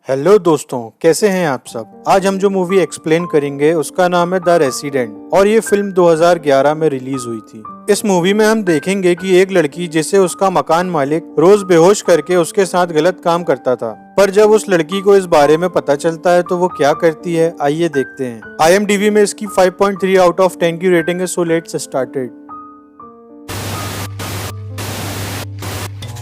Hello दोस्तों, कैसे हैं आप सब। आज हम जो मूवी एक्सप्लेन करेंगे उसका नाम है द रेसिडेंट और ये फिल्म 2011 में रिलीज हुई थी। इस मूवी में हम देखेंगे कि एक लड़की जिसे उसका मकान मालिक रोज बेहोश करके उसके साथ गलत काम करता था, पर जब उस लड़की को इस बारे में पता चलता है तो वो क्या करती है, आइए देखते हैं। IMDb में इसकी 5.3 आउट ऑफ 10 की रेटिंग है। So let's started.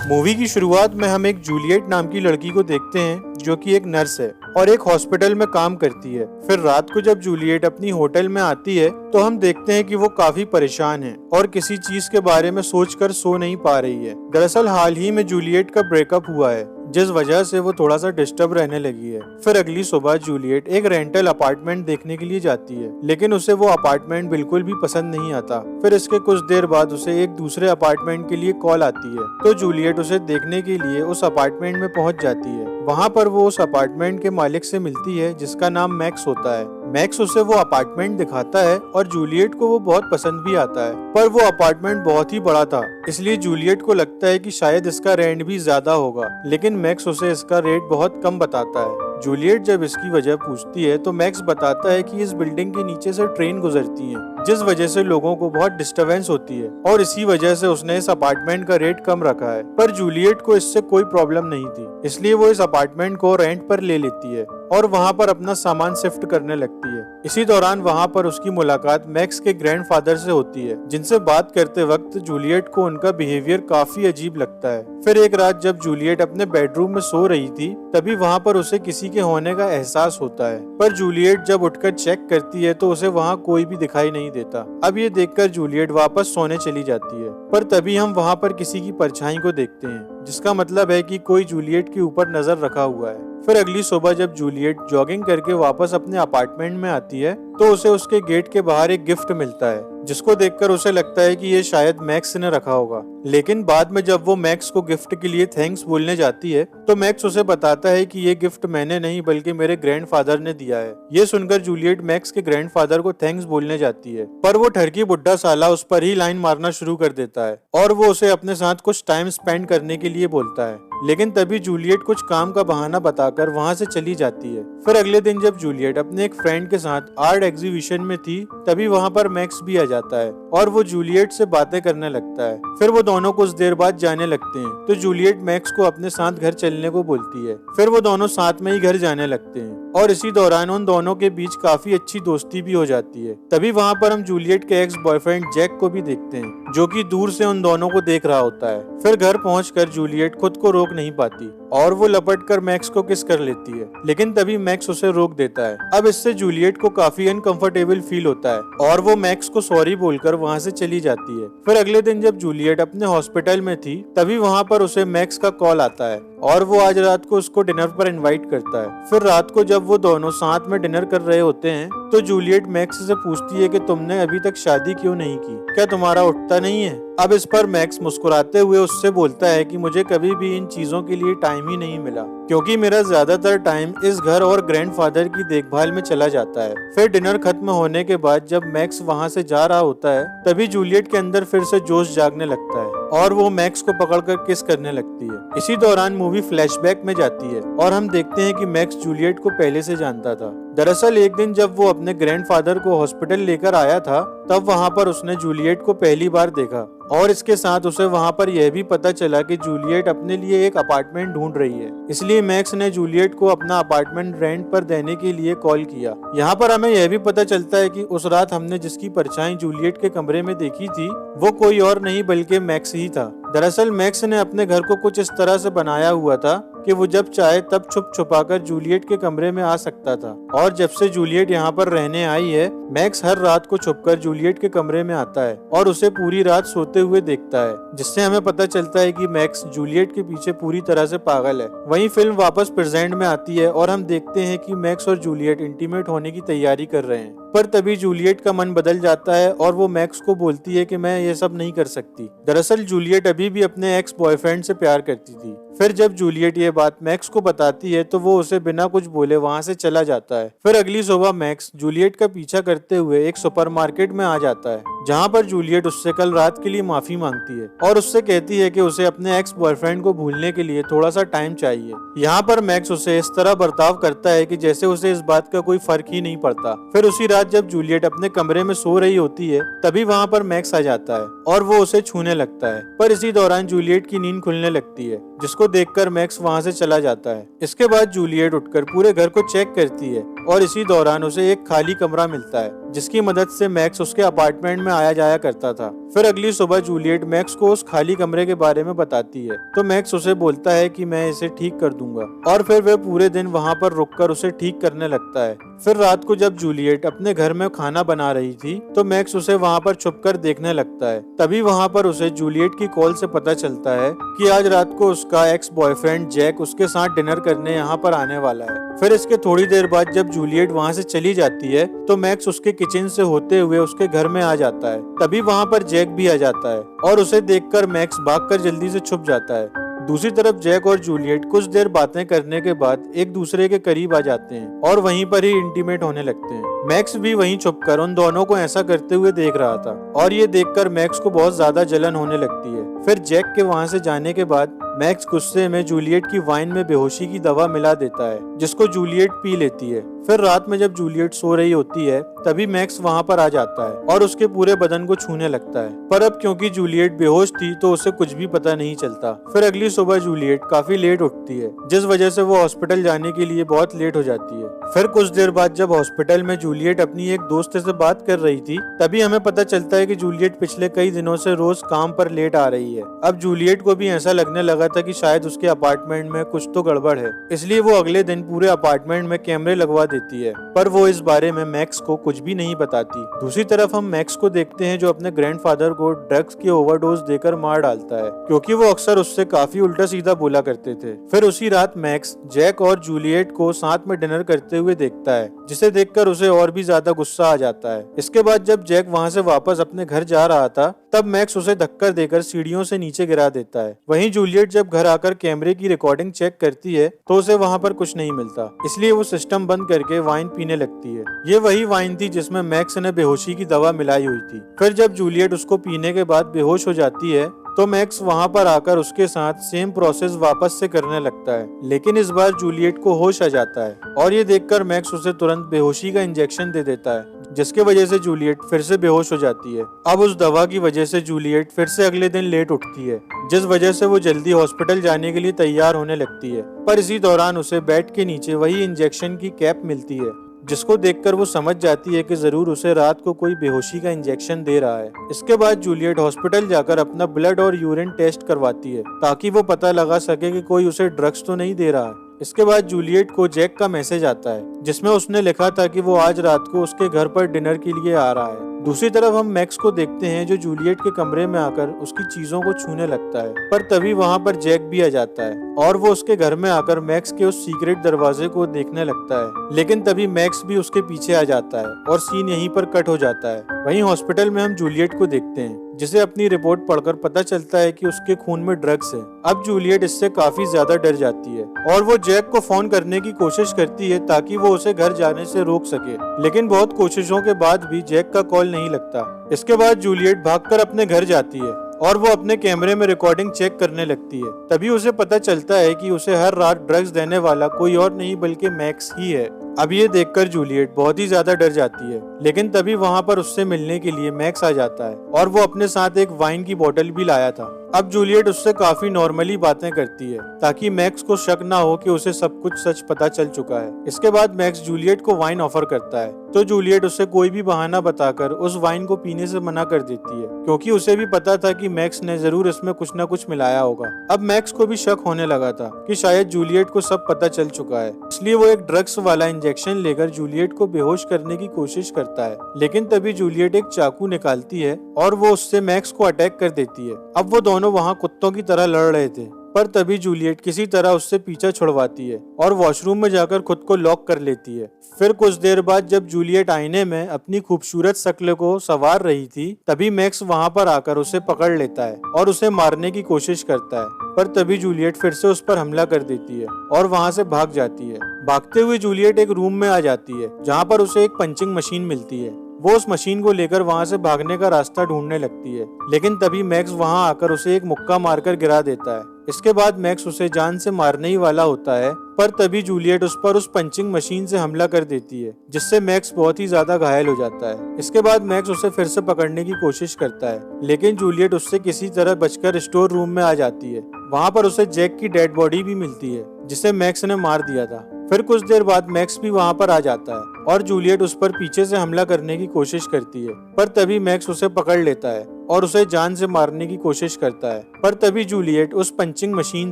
मूवी की शुरुआत में हम एक जूलियट नाम की लड़की को देखते हैं जो कि एक नर्स है और एक हॉस्पिटल में काम करती है। फिर रात को जब जूलियट अपनी होटल में आती है तो हम देखते हैं कि वो काफी परेशान है और किसी चीज के बारे में सोचकर सो नहीं पा रही है। दरअसल हाल ही में जूलियट का ब्रेकअप हुआ है जिस वजह से वो थोड़ा सा डिस्टर्ब रहने लगी है। फिर अगली सुबह जूलियट एक रेंटल अपार्टमेंट देखने के लिए जाती है, लेकिन उसे वो अपार्टमेंट बिल्कुल भी पसंद नहीं आता। फिर इसके कुछ देर बाद उसे एक दूसरे अपार्टमेंट के लिए कॉल आती है, तो जूलियट उसे देखने के लिए उस अपार्टमेंट में पहुंच जाती है। वहाँ पर वो उस अपार्टमेंट के मालिक से मिलती है जिसका नाम मैक्स होता है। मैक्स उसे वो अपार्टमेंट दिखाता है और जूलियट को वो बहुत पसंद भी आता है, पर वो अपार्टमेंट बहुत ही बड़ा था, इसलिए जूलियट को लगता है कि शायद इसका रेंट भी ज्यादा होगा, लेकिन मैक्स उसे इसका रेट बहुत कम बताता है। जूलियट जब इसकी वजह पूछती है तो मैक्स बताता है कि इस बिल्डिंग के नीचे से ट्रेन गुजरती है, जिस वजह से लोगों को बहुत डिस्टरबेंस होती है और इसी वजह से उसने इस अपार्टमेंट का रेट कम रखा है। पर जूलियट को इससे कोई प्रॉब्लम नहीं थी, इसलिए वो इस अपार्टमेंट को रेंट पर ले लेती है और वहाँ पर अपना सामान शिफ्ट करने लगती है। इसी दौरान वहाँ पर उसकी मुलाकात मैक्स के ग्रैंडफादर से होती है, जिनसे बात करते वक्त जूलियट को उनका बिहेवियर काफी अजीब लगता है। फिर एक रात जब जूलियट अपने बेडरूम में सो रही थी तभी वहाँ पर उसे किसी के होने का एहसास होता है, पर जूलियट जब उठकर चेक करती है तो उसे वहाँ कोई भी दिखाई नहीं देता। अब ये देखकर जूलियट वापस सोने चली जाती है, पर तभी हम वहाँ पर किसी की परछाई को देखते हैं, जिसका मतलब है कि कोई जूलियट के ऊपर नजर रखा हुआ है। फिर अगली सुबह जब जूलियट जॉगिंग करके वापस अपने अपार्टमेंट में आती है तो उसे उसके गेट के बाहर एक गिफ्ट मिलता है, जिसको देखकर उसे लगता है कि ये शायद मैक्स ने रखा होगा। लेकिन बाद में जब वो मैक्स को गिफ्ट के लिए थैंक्स बोलने जाती है तो मैक्स उसे बताता है कि ये गिफ्ट मैंने नहीं बल्कि मेरे ग्रैंडफादर ने दिया है। ये सुनकर जूलियट मैक्स के ग्रैंडफादर को थैंक्स बोलने जाती है, पर वो ठरकी बुड्ढा साला उस पर ही लाइन मारना शुरू कर देता है और वो उसे अपने साथ कुछ टाइम स्पेंड करने के लिए बोलता है। लेकिन तभी जूलियट कुछ काम का बहाना बताकर वहाँ से चली जाती है। फिर अगले दिन जब जूलियट अपने एक फ्रेंड के साथ आर्ट एग्जीबिशन में थी तभी वहाँ पर मैक्स भी आ जाता है और वो जूलियट से बातें करने लगता है। फिर वो दोनों कुछ देर बाद जाने लगते हैं तो जूलियट मैक्स को अपने साथ घर चलने को बोलती है। फिर वो दोनों साथ में ही घर जाने लगते हैं और इसी दौरान उन दोनों के बीच काफी अच्छी दोस्ती भी हो जाती है। तभी वहाँ पर हम जूलियट के एक्स बॉयफ्रेंड जैक को भी देखते हैं, जो कि दूर से उन दोनों को देख रहा होता है। फिर घर पहुंचकर जूलियट खुद को रोक नहीं पाती और वो लपट कर मैक्स को किस कर लेती है, लेकिन तभी मैक्स उसे रोक देता है। अब इससे जूलियट को काफी अनकंफर्टेबल फील होता है और वो मैक्स को सॉरी बोलकर वहाँ से चली जाती है। फिर अगले दिन जब जूलियट अपने हॉस्पिटल में थी तभी वहाँ पर उसे मैक्स का कॉल आता है और वो आज रात को उसको डिनर पर इनवाइट करता है। फिर रात को जब वो दोनों साथ में डिनर कर रहे होते हैं तो जूलियट मैक्स से पूछती है कि तुमने अभी तक शादी क्यों नहीं की, क्या तुम्हारा उठता नहीं है। अब इस पर मैक्स मुस्कुराते हुए उससे बोलता है कि मुझे कभी भी इन चीजों के लिए टाइम ही नहीं मिला, क्योंकि मेरा ज्यादातर टाइम इस घर और ग्रैंडफादर की देखभाल में चला जाता है। फिर डिनर खत्म होने के बाद जब मैक्स वहाँ से जा रहा होता है तभी जूलियट के अंदर फिर से जोश जागने लगता है और वो मैक्स को पकड़कर किस करने लगती है। इसी दौरान मूवी फ्लैशबैक में जाती है और हम देखते हैं कि मैक्स जूलियट को पहले से जानता था। दरअसल एक दिन जब वो अपने ग्रैंडफादर को हॉस्पिटल लेकर आया था तब वहाँ पर उसने जूलियट को पहली बार देखा और इसके साथ उसे वहाँ पर यह भी पता चला कि जूलियट अपने लिए एक अपार्टमेंट ढूंढ रही है, इसलिए मैक्स ने जूलियट को अपना अपार्टमेंट रेंट पर देने के लिए कॉल किया। यहाँ पर हमें यह भी पता चलता है कि उस रात हमने जिसकी परछाई जूलियट के कमरे में देखी थी वो कोई और नहीं बल्कि मैक्स ही था। दरअसल मैक्स ने अपने घर को कुछ इस तरह से बनाया हुआ था कि वो जब चाहे तब छुप छुपाकर जूलियट के कमरे में आ सकता था, और जब से जूलियट यहाँ पर रहने आई है मैक्स हर रात को छुपकर जूलियट के कमरे में आता है और उसे पूरी रात सोते हुए देखता है, जिससे हमें पता चलता है कि मैक्स जूलियट के पीछे पूरी तरह से पागल है। वहीं फिल्म वापस प्रेजेंट में आती है और हम देखते हैं कि मैक्स और जूलियट इंटीमेट होने की तैयारी कर रहे हैं, पर तभी जूलियट का मन बदल जाता है और वो मैक्स को बोलती है कि मैं ये सब नहीं कर सकती। दरअसल जूलियट अभी भी अपने एक्स बॉयफ्रेंड से प्यार करती थी। फिर जब जूलियट ये बात मैक्स को बताती है तो वो उसे बिना कुछ बोले वहाँ से चला जाता है। फिर अगली सुबह मैक्स जूलियट का पीछा करते हुए एक सुपरमार्केट में आ जाता है जहाँ पर जूलियट उससे कल रात के लिए माफी मांगती है और उससे कहती है कि उसे अपने एक्स बॉयफ्रेंड को भूलने के लिए थोड़ा सा टाइम चाहिए। यहाँ पर मैक्स उसे इस तरह बर्ताव करता है कि जैसे उसे इस बात का कोई फर्क ही नहीं पड़ता। फिर उसी रात जब जूलियट अपने कमरे में सो रही होती है तभी वहाँ पर मैक्स आ जाता है और वो उसे छूने लगता है, पर इसी दौरान जूलियट की नींद खुलने लगती है, जिसको देखकर मैक्स वहाँ से चला जाता है। इसके बाद जूलियट उठकर पूरे घर को चेक करती है और इसी दौरान उसे एक खाली कमरा मिलता है, जिसकी मदद से मैक्स उसके अपार्टमेंट में आया जाया करता था। फिर अगली सुबह जूलियट मैक्स को उस खाली कमरे के बारे में बताती है तो मैक्स उसे बोलता है कि मैं इसे ठीक कर दूंगा और फिर वह पूरे दिन वहाँ पर रुककर उसे ठीक करने लगता है। फिर रात को जब जूलियट अपने घर में खाना बना रही थी तो मैक्स उसे वहाँ पर छुपकर देखने लगता है। तभी वहाँ पर उसे जूलियट की कॉल से पता चलता है कि आज रात को उसका एक्स बॉयफ्रेंड जैक उसके साथ डिनर करने यहाँ पर आने वाला है। फिर इसके थोड़ी देर बाद जब जूलियट वहाँ से चली जाती है तो मैक्स उसके किचन से होते हुए उसके घर में आ जाता है। तभी वहाँ पर जैक भी आ जाता है और उसे देखकर मैक्स भागकर जल्दी से छुप जाता है। दूसरी तरफ जैक और जूलियट कुछ देर बातें करने के बाद एक दूसरे के करीब आ जाते हैं और वहीं पर ही इंटीमेट होने लगते हैं। मैक्स भी वहीं छुपकर उन दोनों को ऐसा करते हुए देख रहा था और ये देखकर मैक्स को बहुत ज्यादा जलन होने लगती है। फिर जैक के वहाँ से जाने के बाद मैक्स गुस्से में जूलियट की वाइन में बेहोशी की दवा मिला देता है, जिसको जूलियट पी लेती है। फिर रात में जब जूलियट सो रही होती है तभी मैक्स वहाँ पर आ जाता है और उसके पूरे बदन को छूने लगता है, पर अब क्योंकि जूलियट बेहोश थी तो उसे कुछ भी पता नहीं चलता। फिर अगली सुबह जूलियट काफी लेट उठती है, जिस वजह से वो हॉस्पिटल जाने के लिए बहुत लेट हो जाती है। फिर कुछ देर बाद जब हॉस्पिटल में जूलियट अपनी एक दोस्त से बात कर रही थी तभी हमें पता चलता है कि जूलियट पिछले कई दिनों से रोज काम पर लेट आ रही है। अब जूलियट को भी ऐसा लगने लगा था कि शायद उसके अपार्टमेंट में कुछ तो गड़बड़ है, इसलिए वो अगले दिन पूरे अपार्टमेंट में कैमरे लगवा देती है, पर वो इस बारे में मैक्स को कुछ भी नहीं बताती। दूसरी तरफ हम मैक्स को देखते हैं जो अपने ग्रैंडफादर को ड्रग्स की ओवरडोज देकर मार डालता है, क्योंकि वो अक्सर उससे काफी उल्टा सीधा बोला करते थे। फिर उसी रात मैक्स जैक और जूलियट को साथ में डिनर करते हुए देखता है, जिसे देखकर उसे और भी ज्यादा गुस्सा आ जाता है। इसके बाद जब जैक वहाँ से वापस अपने घर जा रहा था तब मैक्स उसे धक्का देकर सीढ़ियों से नीचे गिरा देता है। वहीं जूलियट जब घर आकर कैमरे की रिकॉर्डिंग चेक करती है तो उसे वहाँ पर कुछ नहीं मिलता, इसलिए वो सिस्टम बंद करके वाइन पीने लगती है। ये वही वाइन थी जिसमें मैक्स ने बेहोशी की दवा मिलाई हुई थी। फिर जब जूलियट उसको पीने के बाद बेहोश हो जाती है तो मैक्स वहाँ पर आकर उसके साथ सेम प्रोसेस वापस से करने लगता है, लेकिन इस बार जूलियट को होश आ जाता है और ये देखकर मैक्स उसे तुरंत बेहोशी का इंजेक्शन दे देता है, जिसके वजह से जूलियट फिर से बेहोश हो जाती है। अब उस दवा की वजह से जूलियट फिर से अगले दिन लेट उठती है, जिस वजह से वो जल्दी हॉस्पिटल जाने के लिए तैयार होने लगती है, पर इसी दौरान उसे बेड के नीचे वही इंजेक्शन की कैप मिलती है, जिसको देखकर वो समझ जाती है कि जरूर उसे रात को कोई बेहोशी का इंजेक्शन दे रहा है। इसके बाद जूलियट हॉस्पिटल जाकर अपना ब्लड और यूरिन टेस्ट करवाती है ताकि वो पता लगा सके कि कोई उसे ड्रग्स तो नहीं दे रहा है। इसके बाद जूलियट को जैक का मैसेज आता है जिसमें उसने लिखा था कि वो आज रात को उसके घर पर डिनर के लिए आ रहा है। दूसरी तरफ हम मैक्स को देखते हैं जो जूलियट के कमरे में आकर उसकी चीजों को छूने लगता है, पर तभी वहाँ पर जैक भी आ जाता है और वो उसके घर में आकर मैक्स के उस सीक्रेट दरवाजे को देखने लगता है, लेकिन तभी मैक्स भी उसके पीछे आ जाता है और सीन यहीं पर कट हो जाता है। वहीं हॉस्पिटल में हम जूलियट को देखते हैं जिसे अपनी रिपोर्ट पढ़कर पता चलता है कि उसके खून में ड्रग्स है। अब जूलियट इससे काफी ज्यादा डर जाती है और वो जैक को फोन करने की कोशिश करती है ताकि वो उसे घर जाने से रोक सके, लेकिन बहुत कोशिशों के बाद भी जैक का कॉल नहीं लगता। इसके बाद जूलियट भागकर अपने घर जाती है और वो अपने कैमरे में रिकॉर्डिंग चेक करने लगती है। तभी उसे पता चलता है कि उसे हर रात ड्रग्स देने वाला कोई और नहीं बल्कि मैक्स ही है। अब ये देखकर जूलियट बहुत ही ज्यादा डर जाती है, लेकिन तभी वहाँ पर उससे मिलने के लिए मैक्स आ जाता है और वो अपने साथ एक वाइन की बोतल भी लाया था। अब जूलियट उससे काफी नॉर्मली बातें करती है ताकि मैक्स को शक ना हो कि उसे सब कुछ सच पता चल चुका है। इसके बाद मैक्स जूलियट को वाइन ऑफर करता है तो जूलियट उसे कोई भी बहाना बताकर उस वाइन को पीने से मना कर देती है, क्योंकि उसे भी पता था कि मैक्स ने जरूर इसमें कुछ न कुछ मिलाया होगा। अब मैक्स को भी शक होने लगा था कि शायद जूलियट को सब पता चल चुका है, इसलिए वो एक ड्रग्स वाला इंजेक्शन लेकर जूलियट को बेहोश करने की कोशिश करता है, लेकिन तभी जूलियट एक चाकू निकालती है और वो उससे मैक्स को अटैक कर देती है। अब वो दोनों वहाँ कुत्तों की तरह लड़ रहे थे, पर तभी जूलियट किसी तरह उससे पीछा छुड़वाती है और वॉशरूम में जाकर खुद को लॉक कर लेती है। फिर कुछ देर बाद जब जूलियट आईने में अपनी खूबसूरत शक्ल को संवार रही थी तभी मैक्स वहाँ पर आकर उसे पकड़ लेता है और उसे मारने की कोशिश करता है, पर तभी जूलियट फिर से उस पर हमला कर देती है और वहाँ से भाग जाती है। भागते हुए जूलियट एक रूम में आ जाती है जहाँ पर उसे एक पंचिंग मशीन मिलती है वो उस मशीन को लेकर वहाँ से भागने का रास्ता ढूंढने लगती है, लेकिन तभी मैक्स वहाँ आकर उसे एक मुक्का मारकर गिरा देता है। इसके बाद मैक्स उसे जान से मारने ही वाला होता है, पर तभी जूलियट उस पर उस पंचिंग मशीन से हमला कर देती है, जिससे मैक्स बहुत ही ज्यादा घायल हो जाता है। इसके बाद मैक्स उसे फिर से पकड़ने की कोशिश करता है, लेकिन जूलियट उससे किसी तरह बचकर स्टोर रूम में आ जाती है। वहाँ पर उसे जैक की डेड बॉडी भी मिलती है, जिसे मैक्स ने मार दिया था। फिर कुछ देर बाद मैक्स भी वहाँ पर आ जाता है और जूलियट उस पर पीछे से हमला करने की कोशिश करती है, पर तभी मैक्स उसे पकड़ लेता है और उसे जान से मारने की कोशिश करता है। पर तभी जूलियट उस पंचिंग मशीन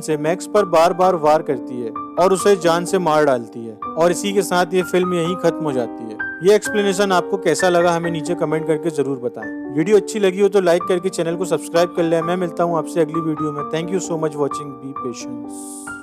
से मैक्स पर बार बार वार करती है और उसे जान से मार डालती है, और इसी के साथ ये फिल्म यहीं खत्म हो जाती है। ये एक्सप्लेनेशन आपको कैसा लगा हमें नीचे कमेंट करके जरूर बताएं। वीडियो अच्छी लगी हो तो लाइक करके चैनल को सब्सक्राइब कर लें। मैं मिलता हूँ आपसे अगली वीडियो में। Thank you so much watching. B patience.